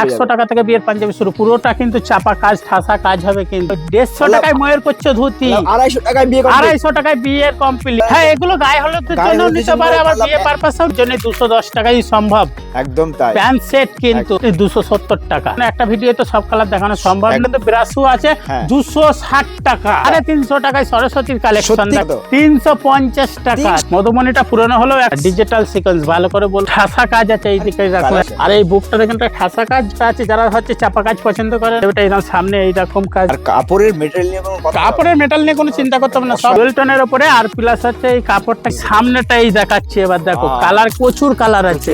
100 টাকা থেকে বিয়ের পাঞ্জাবি শুরু, পুরোটা কিন্তু চাপা কাজ ঠাসা কাজ হবে, কিন্তু 150 টাকায় ময়ের করছে ধুতি, 250 টাকায় বিয়ে 250 টাকায় বিয়ের কমপ্লিট। হ্যাঁ, এগুলো গায়ে হলুদের জন্য নিতে পারে, আবার বিয়ে পারপাসের জন্য 210 টাকায় সম্ভব। একদম তাই। প্যান্ট সেট কিন্তু 270 টাকা। একটা ভিডিওতে সব কালার দেখানো সম্ভব না, কিন্তু ব্রাশও আছে 260 টাকা। 350 টাকায় সরস্বতীর কালেকশন 350 টাকা। মধুমণিটা পুরনো হলেও ডিজিটাল সিকোয়েন্স ভালো করে বল, ঠাসা কাজ আছে এই দিকে রাখলে। আর এই বুকটা দেখেন ঠাসা কাজ আছে, যারা হচ্ছে চাপা কাজ পছন্দ করে ওটা এরকম সামনে এইরকম কাজ। আর কাপড়ের মেটেরিয়াল নিয়ে কোনো কথা, কাপড়ের মেটাল নিয়ে কোনো চিন্তা করতে হবে না, সব ওয়েলটনের উপরে। আর প্লাস হচ্ছে এই কাপড়টা সামনেটাই দেখাচ্ছে, এবার দেখো কালার প্রচুর কালার আছে,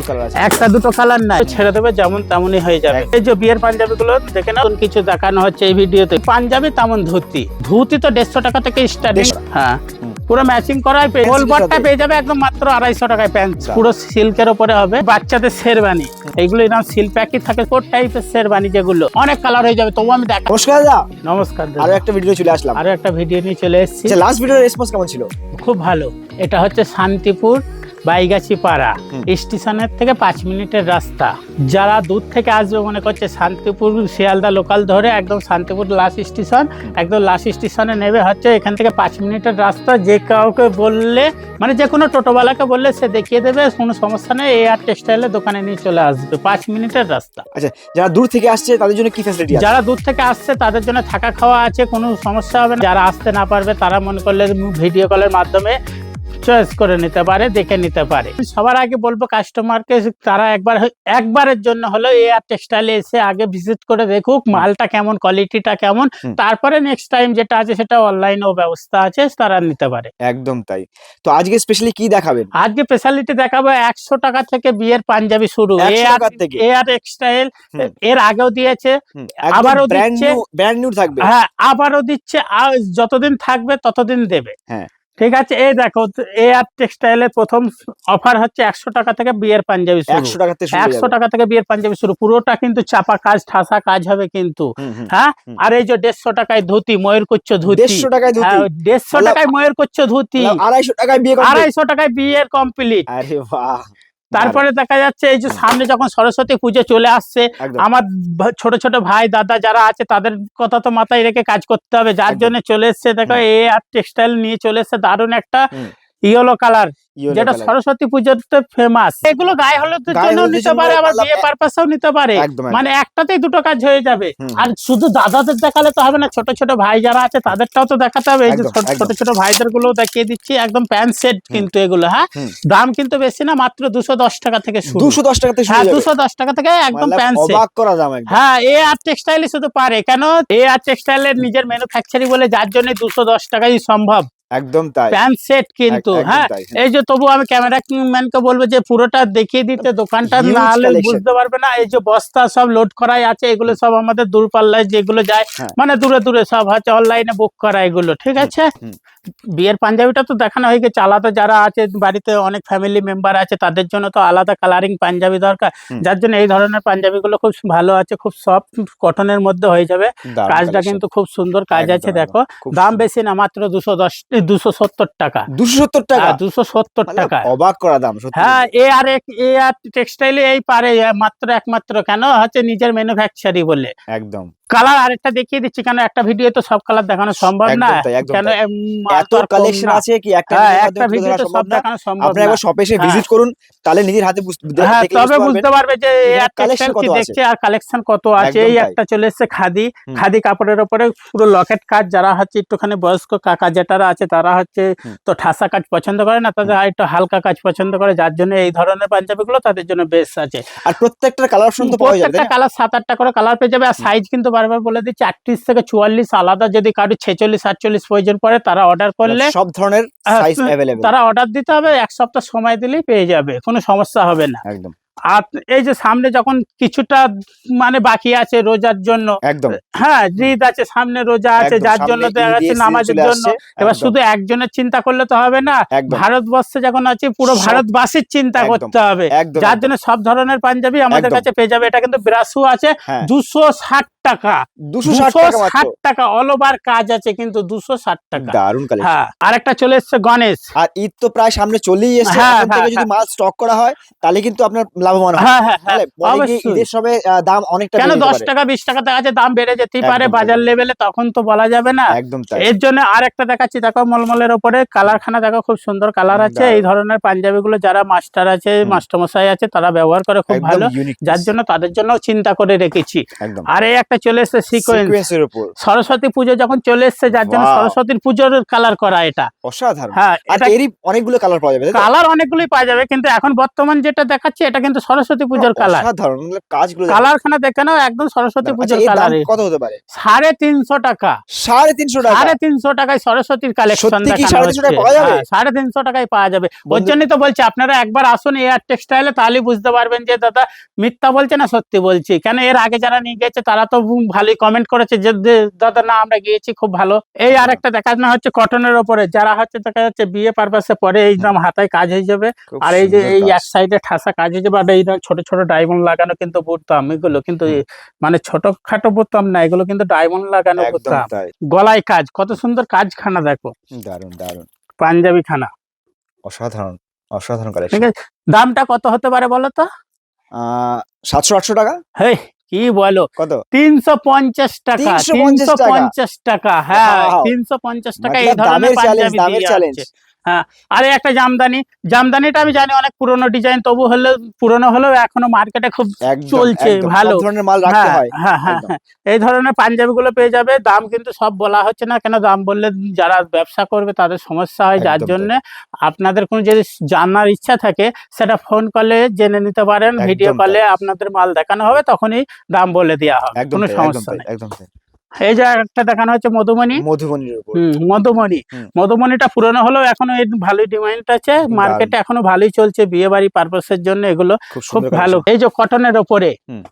একটা দুটো কালার নাই, ছেড়ে দেবে যেমন তেমনই হয়ে যাবে। এই যে বিয়ের পাঞ্জাবি গুলো দেখে না, কিছু দেখানো হচ্ছে এই ভিডিওতে। পাঞ্জাবি তেমন ধুতি, ধুতি তো 150 টাকা থেকে স্টার্টিং। হ্যাঁ, পুরো ম্যাচিং করাই গোলবারটা পেয়ে যাবে একদম মাত্র 250 টাকায়। প্যান্ট পুরো সিল্কের উপরে হবে, বাচ্চাদের শেরবানি, এইগুলো এরকম সিল্ক প্যাকেট থাকে, কোট টাইপের শেরবানি, যেগুলো অনেক কালার হয়ে যাবে। তবু আমি দেখ। নমস্কার দাদা। নমস্কার দাদা। আরো একটা ভিডিও চলে আসলাম। আরো একটা ভিডিও নিয়ে চলে এসেছি। লাস্ট ভিডিওর রেসপন্স কেমন ছিল? খুব ভালো। এটা হচ্ছে শান্তিপুর বাইগাছি পাড়া স্টেশনের থেকে 5 মিনিটের রাস্তা। যারা দূর থেকে আসবে মনে করছে শান্তিপুর শিয়ালদা লোকাল ধরে একদম শান্তিপুর লাস্ট স্টেশন, একদম লাস্ট স্টেশনে নেবে হচ্ছে এখান থেকে 5 মিনিটের রাস্তা। যে কাউকে বললে, মানে যে কোনো টোটোওয়ালাকে বললে সে দেখিয়ে দেবে, কোনো সমস্যা নেই। এআর টেক্সটাইলের দোকানে নিয়ে চলে আসবে, 5 মিনিটের রাস্তা। আচ্ছা, যারা দূর থেকে আসছে তাদের জন্য কি ফ্যাসিলিটি আছে? যারা দূর থেকে আসছে তাদের জন্য থাকা খাওয়া আছে, কোনো সমস্যা হবে না। যারা আসতে না পারবে তারা মনে করলে ভিডিও কলের মাধ্যমে চয়েস করে নিতে পারে, দেখে নিতে পারে। সবার আগে বলবো কাস্টমারকে, তারা একবারের জন্য হলো এআর টেক্সটাইলে এসে আগে ভিজিট করে দেখুক মালটা কেমন, কোয়ালিটিটা কেমন, তারপরে নেক্সট টাইম যেটা আছে সেটা অনলাইনেও ব্যবস্থা আছে, তারা নিতে পারে। একদম তাই। তো আজকে স্পেশালি কি দেখাবেন? আজকে স্পেশালিটি দেখাবো 100 টাকা থেকে বিয়ের পাঞ্জাবি শুরু। এআর টেক্সটাইল এর আগেও দিয়েছে, আবারও দিচ্ছে, ব্র্যান্ড নিউ থাকবে। হ্যাঁ, আবারও দিচ্ছে, যতদিন থাকবে ততদিন দেবে। হ্যাঁ, ঠিক আছে। এই দেখো, এআর টেক্সটাইলের প্রথম অফার হচ্ছে 100 টাকা থেকে বিয়ের পাঞ্জাবি শুরু। 100 টাকা থেকে বিয়ের পাঞ্জাবি শুরু, পুরোটা কিন্তু চাপা কাজ ঠাসা কাজ হবে কিন্তু। হ্যাঁ, আর এই যে 150 টাকায় ধুতি, ময়ের করছ ধুতি, 150 টাকায় ধুতি, 150 টাকায় ময়ের করছ ধুতি, 250 টাকায় বিয়ে, 250 টাকায় বিয়ের কমপ্লিট। আরে বাহ। তারপরে দেখা যাচ্ছে এই যে সামনে যখন সরস্বতী পুজো চলে আসছে, আমার ছোট ছোট ভাই দাদা যারা আছে তাদের কথা তো মাথায় রেখে কাজ করতে হবে, যার জন্য চলে এসছে দেখো এআর টেক্সটাইল নিয়ে চলে এসছে দারুণ একটা ইয়েলো কালার, যেটা সরস্বতী পুজোতে ফেমাস। এগুলো গায়ে হলুদের জন্য নিতে পারে, আবার বিয়ে পারপাসেও নিতে পারে, মানে একটাতেই দুটো কাজ হয়ে যাবে। আর শুধু দাদাদের দেখালে তো হবে না, ছোট ছোট ভাই যারা আছে তাদেরটাও তো দেখাতে হবে। এই যে ছোট ছোট ভাইদের গুলো দেখিয়ে দিচ্ছি, একদম প্যান্ট সেট কিন্তু এগুলো। হ্যাঁ, দাম কিন্তু বেশি না, মাত্র 210 টাকা থেকে শুরু। 210 টাকা থেকে? হ্যাঁ, 210 টাকা থেকে একদম প্যান্ট সেট। অবাক করা দাম একদম। হ্যাঁ, এআর টেক্সটাইলই শুধু পারে, কেন এআর টেক্সটাইলের নিজের ম্যানুফ্যাকচারিং বলে, যার জন্য 210 টাকাই সম্ভব। একদম তাই। প্যান্ট সেট কিন্তু। হ্যাঁ, এই যে তবু আমি ক্যামেরাম্যানকে বলবো যে পুরোটা দেখিয়ে দিতে, দোকানটা না হলে বুঝতে পারবে না। এই যে বস্তা সব লোড করাই আছে, এগুলো সব আমাদের দূরপাল্লায় যেগুলো যায়, মানে দূরে দূরে সব হচ্ছে অনলাইনে বুক করা এগুলো। ঠিক আছে। বিয়ের পাঞ্জাবিটা তো দেখানো হয়ে গেছে। আলাদা যারা আছে বাড়িতে অনেক ফ্যামিলি মেম্বার আছে, তাদের জন্য তো আলাদা কালারিং পাঞ্জাবি দরকার, যার জন্য এই ধরনের পাঞ্জাবি গুলো খুব ভালো আছে, খুব সফট কটনের মধ্যে হয়ে যাবে। কাজটা কিন্তু খুব সুন্দর কাজ আছে। দেখো, দাম বেশি না, মাত্র 270 টাকা। 270 টাকা? 270 টাকা, অবাক করা দাম। হ্যাঁ, এআর টেক্সটাইলে এই পারে একমাত্র, কেন হচ্ছে নিজের ম্যানুফ্যাকচারিং বলে। একদম। কালার আরেকটা দেখিয়ে দিচ্ছি, কেন একটা ভিডিও তো সব কালার দেখানো সম্ভব না, কেন এত কালেকশন আছে কি একটা ভিডিওতে সব দেখানো সম্ভব না। আপনি একবার শপে এসে ভিজিট করুন, তাহলে নিজের হাতে তবে বুঝতে পারবে যে এআর টেক্সটাইল কি দেখছে আর কালেকশন কত আছে। এই একটা চলে এসেছে খাদি কাপড়ের উপরে পুরো লকেট কাজ। যারা হচ্ছে একটুখানি বয়স্ক কাকা জেঠারা আছে, তারা হচ্ছে তো ঠাসা কাজ পছন্দ করে না, তাদের একটু হালকা কাজ পছন্দ করে, যার জন্য এই ধরনের পাঞ্জাবি গুলো তাদের জন্য বেস্ট আছে। আর প্রত্যেকটা কালার অপশন তো পাওয়া যাবে, প্রত্যেকটা কালার 7-8টা করে কালার পেয়ে যাবে। আর সাইজ কিন্তু বারবার বলে দিচ্ছি, 38 থেকে 44 আলাদা। যদি কারো 46-48 প্রয়োজন পড়ে, তারা অর্ডার করলে সব ধরনের সাইজ अवेलेबल, তারা অর্ডার দিতে হবে, 1 সপ্তাহ সময় দিলেই পেয়ে যাবে, কোনো সমস্যা হবে না একদম। আর এই যে সামনে যখন কিছুটা মানে বাকি আছে রোজার জন্য, একদম। হ্যাঁ, ঈদ আছে সামনে, রোজা আছে, যার জন্য দেখা যাচ্ছে নামাজের জন্য। এবার শুধু একজনের চিন্তা করলে তো হবে না, ভারতবর্ষে যখন আছে পুরো ভারতবাসীর চিন্তা করতে হবে, যার জন্য সব ধরনের পাঞ্জাবি আমাদের কাছে পেয়ে যাবে। এটা কিন্তু ব্রাশও আছে 260 টাকা, 260 টাকা অল ওভার কাজ আছে কিন্তু 260 টাকা। দারুন কালেকশন। হ্যাঁ, আরেকটা চলে এসছে গণেশ। আর ঈদ তো প্রায় সামনে চলেই এসেছে, এখন থেকে যদি মাল স্টক করা হয় তাহলে কিন্তু আপনার লাভবান হবে। তাহলে পরে গিয়ে ঈদের সময় দাম অনেকটা কেন বেড়ে যেতে 10 পারে। টাকা 20 টাকা দেখা যাচ্ছে, দাম বেড়ে যেতেই পারে একদম, বাজার একদম। লেভেলে, তখন তো বলা যাবে না। একদম তাই। এর জন্য আরেকটা দেখাচ্ছি, দেখো মলমলের উপরে কালারখানা দেখো, খুব সুন্দর কালার আছে। এই ধরনের পাঞ্জাবি গুলো যারা মাস্টার আছে, মাস্টারমশাই আছে, তারা ব্যবহার করে খুব একদম ভালো, ইউনিক যার পিস। জন্য তাদের জন্য চিন্তা করে রেখেছি। একদম। আর এই একটা চলে এসছে সিকোয়েন্স, সিকোয়েন্সের উপর সরস্বতী পুজো যখন চলে এসছে, যার জন্য Wow! সরস্বতীর পুজোর কালার করা এটা। অসাধারণ। হ্যাঁ, আর এটা এরই অনেকগুলো কালার পাওয়া যাবে, তাই তো? কালার অনেকগুলোই পাওয়া যাবে, কিন্তু এখন বর্তমান যেটা দেখাচ্ছে এটা কিন্তু সরস্বতী পুজোর কালার। অসাধারণ কাজগুলো দেখো। কালারখানা দেখে নাও, একদম সরস্বতী আচ্ছা, পুজোর এর দাম কালার। কত হতে পারে? 350 টাকা। 350 টাকা। 350 টাকায় সরস্বতীর কালেকশন সত্যি কি দেখানো 350 টাকায় হচ্ছে। পাওয়া যাবে? 350 টাকায় পাওয়া যাবে। ওর বন্ধু- জন্যই তো বলছি আপনারা একবার আসুন এয়ার টেক্সটাইলে, তাহলেই বুঝতে পারবেন যে দাদা মিথ্যা বলছে না সত্যি বলছি। কেন এর আগে যারা নিয়ে গেছে তারা তো ভালোই কমেন্ট করেছে যে দাদা না আমরা গিয়েছি খুব ভালো। এই আরেকটা দেখানো হচ্ছে কটনের ওপরে, যারা হচ্ছে দেখা যাচ্ছে বিয়ে পারপাসে পরে এই নাম হাতায় কাজ হয়ে যাবে। খুব আর এই যে সুন্দর এই কাজ। এক সাইডে ঠাসা কাজ হয়ে যাবে, আর এই ছোট ছোট ডায়মন্ড লাগানো কিন্তু বুটতাম, এগুলো কিন্তু মানে ছোটখাটো বুটতাম না, এগুলো কিন্তু ডায়মন্ড লাগানো একদম বুটতাম। তাই। গলায় কাজ, কত সুন্দর কাজখানা দেখো, দারুন দারুন। পাঞ্জাবি খানা। অসাধারণ অসাধারণ ঠিক কালেকশন। আছে, দামটা কত হতে পারে বলো তো? 700-800 টাকা। হেই, কি বলো, কত? 350 টাকা। 350 টাকা। 350 টাকা, হ্যাঁ, Wow! 350 টাকা। এই মতলব ধরনের দামের চ্যালেঞ্জ, পাঞ্জাবি দামের দিয়ে চ্যালেঞ্জ। যাচ্ছে। হ্যাঁ, আরে একটা জামদানি, জামদানিটা আমি জানি অনেক পুরনো ডিজাইন, তবু হলেও পুরনো হলেও এখনো মার্কেটে খুব একদম চলছে একদম। ভালো। সব ধরনের মাল রাখতে হ্যাঁ হয়। হ্যাঁ হ্যাঁ একদম। হ্যাঁ, এই ধরনের পাঞ্জাবি গুলো পেয়ে যাবে। দাম কিন্তু সব বলা হচ্ছে না, কেন দাম বললে যারা ব্যবসা করবে তাদের সমস্যা হয়, যার একদম জন্য তাই। আপনাদের কোনো যদি জানার ইচ্ছা থাকে সেটা ফোন কলে জেনে নিতে পারেন, ভিডিও একদম কলে তাই। আপনাদের মাল দেখানো হবে, তখনই দাম বলে দেওয়া হবে, একদম কোনো তাই, একদম সমস্যা তাই, নেই। একদম তাই। এই যে একটা দেখানো হচ্ছে মধুমণি। মধুবনীর উপর। মধুমণি, হুম। মধুমণিটা পুরনো হলেও এখনো এর ভালোই ডিমান্ড আছে, মার্কেটে এখনো ভালোই চলছে বিয়ে বাড়ি পারপাসের জন্য, এগুলো খুব খুব সুন্দর ভালো। কালেকশন। এই যে কটনের ওপরে হুম।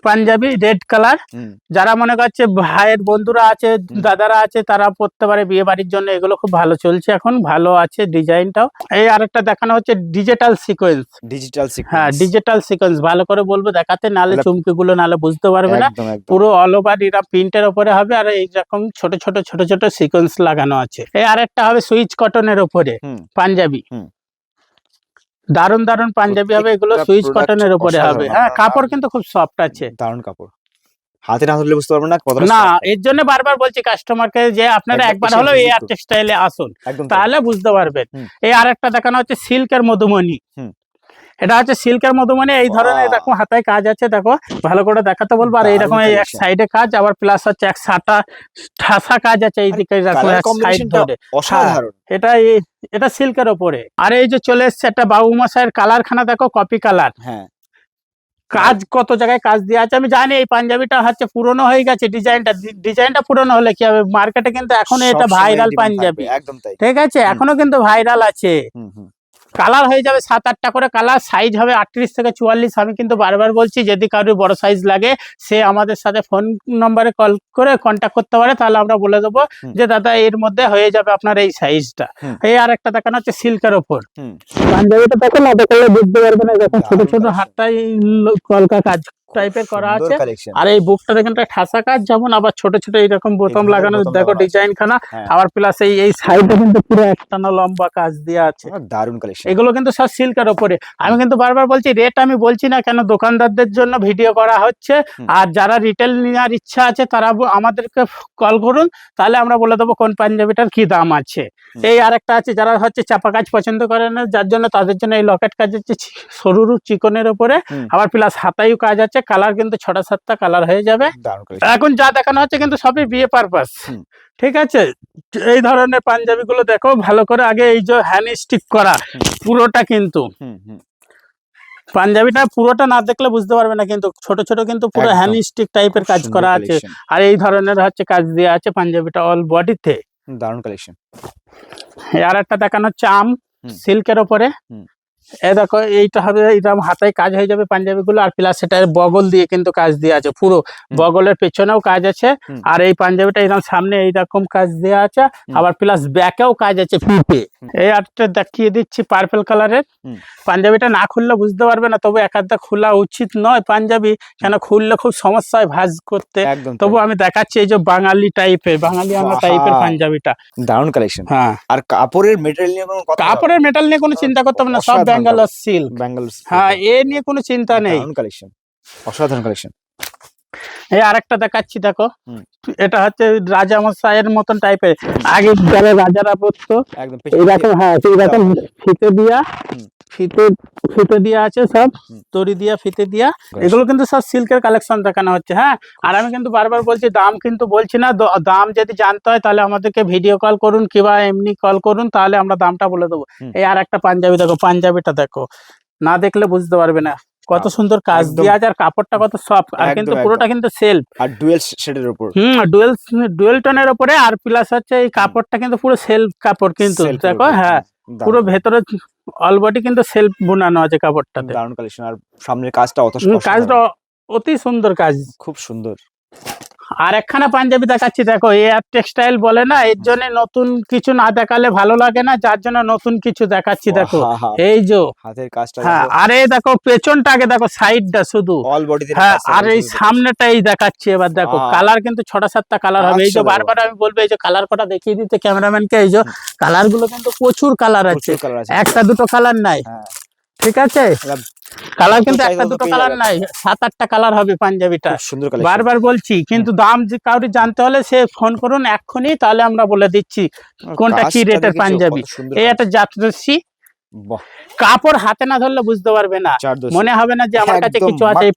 পাঞ্জাবি রেড কালার, হুম। যারা মনে করছে ভাইয়ের বন্ধুরা আছে, দাদারা আছে, তারা পড়তে পারে বিয়ে বাড়ির জন্য, এগুলো খুব ভালো চলছে এখন, ভালো আছে ডিজাইনটাও। এই আরেকটা দেখানো হচ্ছে ডিজিটাল সিকোয়েন্স। ডিজিটাল হ্যাঁ, সিকোয়েন্স। ডিজিটাল সিকোয়েন্স ভালো করে বলবো দেখাতে, নালে তাহলে- চুমকিগুলো নালে বুঝতে পারবে না। একদম একদম। পুরো অল ওভার এরা প্রিন্টের উপরে হবে, আর এইরকম ছোট ছোট ছোট ছোট সিকোয়েন্স লাগানো আছে। এই আরেকটা হবে সুইচ কটনের উপরে হুম। পাঞ্জাবি। হুম। দারুন দারুন পাঞ্জাবি হবে এগুলো, প্রত্যেকটা সুইচ product কটনের উপরে হবে। অসাধারণ। হ্যাঁ, কাপড় কিন্তু খুব সফট আছে। দারুণ কাপড়। হাতে না ধরলে বুঝতে পারবেন না কতটা না, soft। এর জন্য বারবার বলছি কাস্টমারকে যে আপনারা একবার একবার এসে হলো visit এয়ার করুন। টেক্সটাইলে আসুন, একদম তাই। তাহলে বুঝতে পারবেন। হুম। এই আরেকটা দেখানো হচ্ছে সিল্কের মধুমণি। হুম। এটা হচ্ছে সিল্কের মধুমণি, এই ধরনের বাহ! এরকম হাতায় কাজ আছে দেখো, ভালো করে দেখাতে বলবো। আর দারুণ এইরকম এই এক collection। সাইডে কাজ, আবার প্লাস হচ্ছে এক সাটা ঠাসা কাজ আছে এইদিকে এরকম কালার এক সাইড কম্বিনেশনটা ধরে। অসাধারণ। এটা সিল্কের ওপরে। আর এই যে চলে এসছে একটা বাবু মশাইয়ের কালারখানা দেখো, কপি কালার। হ্যাঁ। কাজ কত জায়গায় কাজ দিয়ে আছে, আমি জানি এই পাঞ্জাবিটা হচ্ছে পুরনো হয়ে গেছে, ডিজাইনটা পুরনো হলে কি হবে, মার্কেটে কিন্তু এখনো এটা সবসময় ভাইরাল demand পাঞ্জাবি। থাকবে, একদম তাই। ঠিক আছে, এখনো কিন্তু ভাইরাল আছে। হুম হুম। কালার হয়ে যাবে 7-8টা করে কালার, সাইজ হবে 38 থেকে 44। আমি কিন্তু বারবার বলছি যদি কারোর বড় সাইজ লাগে সে আমাদের সাথে ফোন নম্বরে কল করে কন্ট্যাক্ট করতে পারে, তাহলে আমরা বলে দেবো যে দাদা এর মধ্যে হয়ে যাবে আপনার এই সাইজটা। এই আর একটা দেখানো হচ্ছে সিল্কের ওপর পাঞ্জাবিটা, দেখো না দেখলে বুঝতে পারবে না, যখন ছোট ছোট হাতটাই কলকা কাজ টাইপের করা আছে। আর এই বুকটা দেখেন ঠাসা কাজ, যেমন আবার ছোট ছোট এইরকম বোতাম লাগানো দেখো ডিজাইন খানা। আবার প্লাস এই সাইডে কিন্তু পুরো একটানা লম্বা কাজ দেওয়া আছে। দারুণ কালেকশন। এগুলো কিন্তু সব সিল্কের ওপরে। আমি কিন্তু বারবার বলছি রেট আমি বলছি না, কেন দোকানদারদের জন্য ভিডিও করা হচ্ছে। আর যারা রিটেল নেওয়ার ইচ্ছা আছে তারা আমাদেরকে কল করুন, তাহলে আমরা বলে দেবো কোন পাঞ্জাবিটার কি দাম আছে। এই আরেকটা আছে যারা হচ্ছে চাপা কাজ পছন্দ করে না, যার জন্য তাদের জন্য এই লকেট কাজ হচ্ছে সরু চিকনের ওপরে, আবার প্লাস হাতায়ও কাজ আছে। কালার কিন্তু 6-7টা কালার হয়ে যাবে। এখন যা দেখানো হচ্ছে কিন্তু সবই বিয়ে পারপাস। ঠিক আছে, এই ধরনের পাঞ্জাবি গুলো দেখো ভালো করে। আগে এই যে হ্যান্ড স্টিক করা পুরোটা, কিন্তু পাঞ্জাবিটা পুরোটা না দেখলে বুঝতে পারবে না, কিন্তু ছোট ছোট কিন্তু পুরো হ্যান্ড স্টিক টাইপের কাজ করা আছে। আর এই ধরনের হচ্ছে কাজ দেওয়া আছে পাঞ্জাবিটা অল বডিতে। দারুণ কালেকশন। আর একটা দেখানো হচ্ছে আম সিল্কের ওপরে। এই দেখো এইটা হবে, এইরকম হাতায় কাজ হয়ে যাবে পাঞ্জাবি গুলো। আর প্লাস সেটার বগল দিয়ে কিন্তু কাজ দেওয়া আছে, পুরো বগলের পেছনেও কাজ আছে। আর এই পাঞ্জাবিটা এরকম সামনে এইরকম কাজ দেওয়া আছে, আবার প্লাস ব্যাকেও কাজ আছে ফিতে। এই আরেকটা দেখিয়ে দিচ্ছি পার্পল কালারের পাঞ্জাবিটা। না খুললে বুঝতে পারবে না, তবু একাধটা খোলা উচিত নয় পাঞ্জাবি, কেন খুললে খুব সমস্যা হয় ভাঁজ করতে। তবু আমি দেখাচ্ছি এই যে বাঙালি টাইপের, বাঙালি আমরা টাইপের পাঞ্জাবিটা। দারুণ কালেকশন। হ্যাঁ, আর কাপড়ের মেটেরিয়াল নিয়ে কোনো কথা, কাপড়ের মেটাল নিয়ে কোনো চিন্তা করতে হবে না, সব ব্যাঙ্গালোর সিল্ক। হ্যাঁ, এ নিয়ে কোনো চিন্তা নেই। দারুণ কালেকশন, অসাধারণ কালেকশন। এই আরেকটা দেখাচ্ছি দেখো, এটা হচ্ছে রাজা মশাইয়ের মতন টাইপের, আগে যারা রাজারা পরতো এইরকম। হ্যাঁ, এইরকম ফিতে দিয়া, ফিতে দিয়া আছে সব, দড়ি দিয়া, ফিতে দিয়া। এগুলো কিন্তু সব সিল্কের কালেকশন দেখানো হচ্ছে। হ্যাঁ, আর আমি কিন্তু বারবার বলছি দাম কিন্তু বলছি না, দাম যদি জানতে হয় তাহলে আমাদেরকে ভিডিও কল করুন কিংবা এমনি কল করুন, তাহলে আমরা দামটা বলে দেবো। এই আর একটা পাঞ্জাবি দেখো, পাঞ্জাবিটা দেখো, না দেখলে বুঝতে পারবে না কত সুন্দর কাজ দেওয়া আছে, আর কাপড়টা কত সফট, আর কিন্তু পুরোটা কিন্তু সেলফ, আর ডুয়েল শেডের উপর। ডুয়েল টোনের উপরে, আর প্লাস হচ্ছে এই কাপড়টা কিন্তু পুরো সেলফ কাপড় কিন্তু দেখো। হ্যাঁ, পুরো ভেতরে অল বডি কিন্তু সেলফ বুনানো আছে কাপড়টাতে। দারুণ কালেকশন। আর সামনের কাজটা কাজটা অতি সুন্দর কাজ, খুব সুন্দর। আর একখানা পাঞ্জাবি দেখাচ্ছি দেখো, এয়ার টেক্সটাইল বলে না, এর জন্য নতুন কিছু না দেখালে ভালো লাগে না, যার জন্য নতুন কিছু দেখাচ্ছি দেখো। এই যে হাতের কাজটা, হ্যাঁ, আরে দেখো পেছনটা আগে দেখো, সাইডটা শুধু অল বডিতে। হ্যাঁ, আর এই সামনেটাই দেখাচ্ছি এবার দেখো। কালার কিন্তু 6-7টা কালার হবে। এই যে বারবার আমি বলবো এই যে কালার কটা দেখিয়ে দিতে ক্যামেরাম্যানকে, এই যে কালার গুলো কিন্তু প্রচুর কালার আছে, একটা দুটো কালার নাই। ঠিক আছে, কালার কিন্তু একটা দুটো কালার নাই, 7-8টা কালার হবে পাঞ্জাবিটা। বারবার বলছি, কিন্তু দাম কাউরি জানতে হলে সে ফোন করুন এক্ষুনি, তাহলে আমরা বলে দিচ্ছি কোনটা কি রেটের পাঞ্জাবি। এই একটা জাতদর্শী কাপড়, হাতে না ধরলে বুঝতে পারবে না, মনে হবে না যে আমার কাছে কিছু আছে। এই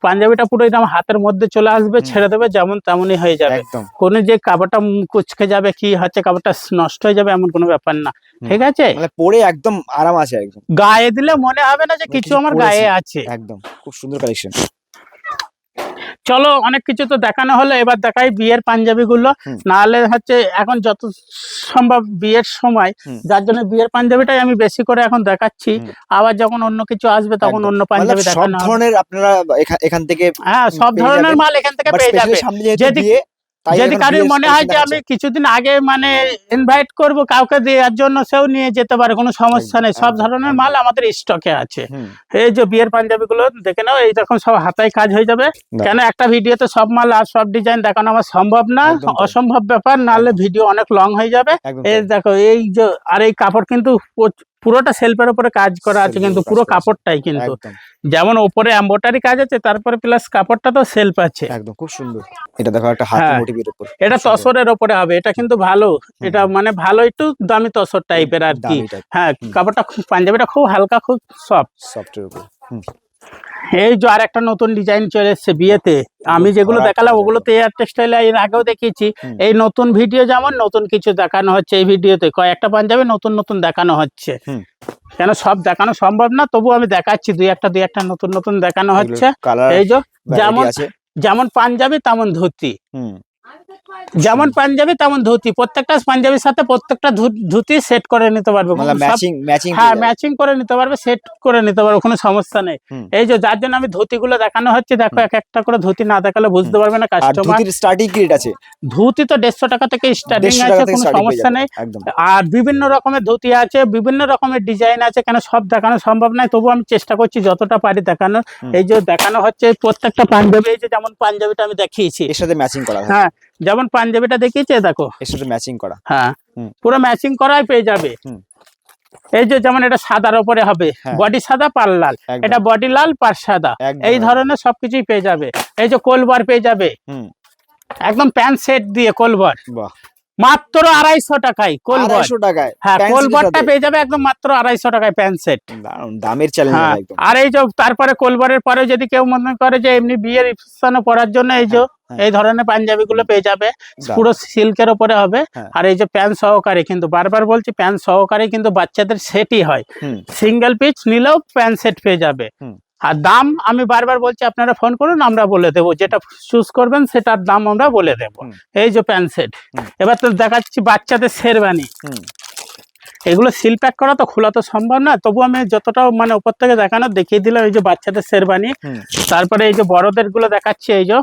পাঞ্জাবিটা পুরো একদম হাতের মধ্যে চলে আসবে, ছেড়ে দেবে, যেমন তেমনই হয়ে যাবে। কোনো যে কাপড়টা কুচকে যাবে, কি হচ্ছে কাপড়টা নষ্ট হয়ে যাবে, এমন কোনো ব্যাপার না। ঠিক আছে, পরে একদম আরাম আছে, একদম গায়ে দিলে মনে হবে না যে কিছু আমার গায়ে আছে। একদম খুব সুন্দর কালেকশন। চলো, অনেক কিছু তো দেখানো হলো, এবার দেখাই বিয়ের পাঞ্জাবি গুলো। নাহলে হচ্ছে এখন যত সম্ভব বিয়ের সময়, যার জন্য বিয়ের পাঞ্জাবিটাই আমি বেশি করে এখন দেখাচ্ছি। আবার যখন অন্য কিছু আসবে তখন অন্য পাঞ্জাবি দেখানো হবে। সব ধরনের আপনারা এখান থেকে, হ্যাঁ, সব ধরনের মাল এখান থেকে পেয়ে যাবে। যদি কারোর মনে হয় যে আমি কিছুদিন আগে মানে ইনভাইট করব কাউকে দেওয়ার জন্য, সেও নিয়ে যেতে পারে, কোনো সমস্যা নেই। সব ধরনের মাল আমাদের স্টকে আছে। এই যে বিয়ের পাঞ্জাবি গুলো দেখে নাও, এই দেখুন সব হাতায় কাজ হয়ে যাবে। কেন একটা ভিডিওতে সব মাল আর সব ডিজাইন দেখানো আমার সম্ভব না, অসম্ভব ব্যাপার, নাহলে ভিডিও অনেক লং হয়ে যাবে। এই দেখো, এই যে আর এই কাপড় কিন্তু পুরোটা সেলফের উপরে কাজ করা আছে, কিন্তু পুরো কাপড়টাই কিন্তু যেমন উপরে এমব্রয়ডারি কাজ আছে, তারপরে প্লাস কাপড়টা তো সেলফ আছে, একদম খুব সুন্দর। এটা দেখো একটা হাতি মোটিভের উপর, এটা তসরের উপরে হবে, এটা কিন্তু ভালো, এটা মানে ভালো একটু দামি তসর টাইপের আর কি। হ্যাঁ, কাপড়টা পাঞ্জাবিটা খুব হালকা, খুব সফটের উপর। এই যে আর একটা নতুন ডিজাইন চলে এসছে বিয়েতে, আমি যেগুলো দেখালাম ওগুলোতে এয়ার টেক্সটাইল এর আগেও দেখিয়েছি। এই নতুন ভিডিও যেমন নতুন কিছু দেখানো হচ্ছে, এই ভিডিওতে কয়েকটা পাঞ্জাবি নতুন নতুন দেখানো হচ্ছে। কেন সব দেখানো সম্ভব না, তবু আমি দেখাচ্ছি দুই একটা নতুন নতুন দেখানো হচ্ছে। এই যে যেমন পাঞ্জাবি তেমন ধুতি, যেমন পাঞ্জাবি তেমন ধুতি, প্রত্যেকটা পাঞ্জাবির সাথে প্রত্যেকটা ধুতি সেট করে নিতে পারবে। হ্যাঁ, ম্যাচিং করে নিতে পারবে, সেট করে নিতে পারবে, কোনো সমস্যা নেই। এই যে যার জন্য আমি ধুতি গুলো দেখানো হচ্ছে, দেখো এক একটা করে ধুতি না দেখালে বুঝতে পারবে না কাস্টমার। স্টার্টিং রেট আছে ধুতি তো 150 টাকা থেকে স্টার্টিং আছে, কোনো সমস্যা নেই। আর বিভিন্ন রকমের ধুতি আছে, বিভিন্ন রকমের ডিজাইন আছে, কেন সব দেখানো সম্ভব নয়, তবু আমি চেষ্টা করছি যতটা পারি দেখানোর। এই যে দেখানো হচ্ছে প্রত্যেকটা পাঞ্জাবি, এই যে যেমন পাঞ্জাবিটা আমি দেখিয়েছি এর সাথে ম্যাচিং করা। হ্যাঁ, যেমন পাঞ্জাবিটা দেখিয়েছে দেখো, এর সাথে ম্যাচিং করা। হ্যাঁ, পুরো ম্যাচিং করাই পেয়ে যাবে। এই যে যেমন এটা সাদার উপরে হবে, বডি সাদা পার লাল, এটা বডি লাল পার সাদা, এই ধরনের সবকিছুই পেয়ে যাবে। এই যে কোলবার পেয়ে যাবে, একদম প্যান্ট সেট দিয়ে কোলবার, মাত্র 250 টাকায় কোলবার। হ্যাঁ, কোলবারটা পেয়ে যাবে একদম মাত্র 250 টাকায় প্যান্ট সেট, দামের চ্যালেঞ্জ একদম। আর এই যে তারপরে কোলবারের পরে যদি কেউ মনে করে যে এমনি বিয়ের রিসেপশনে পরার জন্য, এই যে এই ধরনের পাঞ্জাবি গুলো পেয়ে যাবে, পুরো সিল্কের উপরে হবে। আর এই যে প্যান্ট সহকারে, কিন্তু বারবার বলছি প্যান্ট সহকারে কিন্তু বাচ্চাদের সেটই হয়, সিঙ্গেল পিস নিলেও প্যান্ট সেট পেয়ে যাবে। আর দাম আমি বারবার বলছি, আপনারা ফোন করুন, আমরা বলে দেবো, যেটা চুজ করবেন সেটার দাম আমরা বলে দেবো। এই যে প্যান্ট সেট, এবার তো দেখাচ্ছি বাচ্চাদের শেরবানি। এগুলো সিল প্যাক করা তো খোলা তো সম্ভব না, তবু আমি যতটা মানে উপর থেকে দেখানো দেখিয়ে দিলাম। এই যে বাচ্চাদের শেরবানি, তারপরে এই যে বড়দের গুলো দেখাচ্ছি, এই যে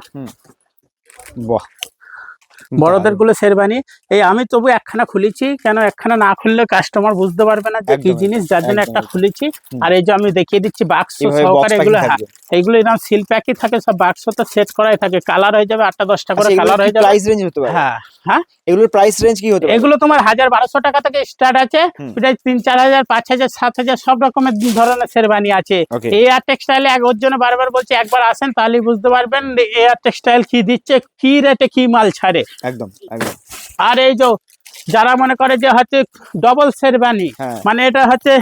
বড়দের গুলো শেরবানি। এই আমি তবু একখানা খুলেছি, কেন একখানা না খুললে কাস্টমার বুঝতে পারবে না যে কি একদম, জিনিস, যার জন্য একটা খুলেছি। আর এই যে আমি দেখিয়ে দিচ্ছি বাক্স এভাবে box সহকারে এগুলো, packing হ্যাঁ থাকবে। এইগুলো এরকম সিল প্যাকই থাকে, সব বাক্স তো সেট করাই থাকে, কালার হয়ে যাবে 8টা 10টা করে আচ্ছা, এগুলোর কালার কি হয়ে যাবে। প্রাইস রেঞ্জ হতে পারে? হ্যাঁ হ্যাঁ, এগুলোর প্রাইস রেঞ্জ কি হতে পারে? এগুলো তোমার 1000-1200 টাকা থেকে স্টার্ট আছে, প্রায় 3-4000, 5000, 7000 সব রকমের ধরনের শেরবানি আছে। Okay. এয়ার টেক্সটাইলে ওর জন্য বারবার বলছি একবার আসেন, তাহলেই বুঝতে পারবেন এয়ার টেক্সটাইল কি দিচ্ছে, কি রেটে কি মাল ছাড়ে। একদম একদম। আর এই যে যারা মনে করে যে হচ্ছে ডবল শেরবানি, হ্যাঁ। মানে এটা হচ্ছে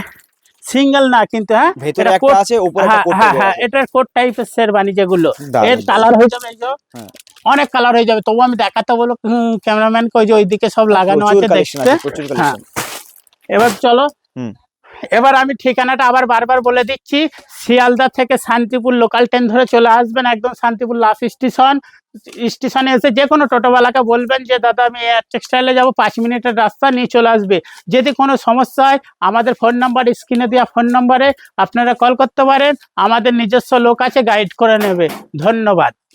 সিঙ্গেল না কিন্তু, হ্যাঁ ভেতরে এটা একটা কোট, আছে, উপরে একটা হ্যাঁ কোট হ্যাঁ টাইপের হ্যাঁ, আছে। এটার কোট টাইপের শেরবানি যেগুলো, দারুণ, এর কালার হয়ে যাবে, এই যে হ্যাঁ। অনেক কালার হয়ে যাবে। তবু আমি দেখাতে বলো ক্যামেরাম্যান কে, যে ওইদিকে সব লাগানো প্রচুর আছে কালেকশন দেখতে। আছে, প্রচুর হ্যাঁ, কালেকশন। এবার চলো, হুম। এবার আমি ঠিকানাটা আবার বারবার বলে দিচ্ছি। শিয়ালদা থেকে শান্তিপুর লোকাল ট্রেন ধরে চলে আসবেন, একদম শান্তিপুর লাস্ট স্টেশনে এসে যে কোনো টোটোওয়ালাকে বলবেন যে দাদা আমি এয়ার টেক্সটাইলে যাবো, 5 মিনিটের রাস্তা, নিয়ে চলে আসবে। যদি কোনো সমস্যা হয় আমাদের ফোন নাম্বার, স্ক্রিনে দেওয়া ফোন নম্বরে আপনারা কল করতে পারেন, আমাদের নিজস্ব লোক আছে, গাইড করে নেবে। ধন্যবাদ।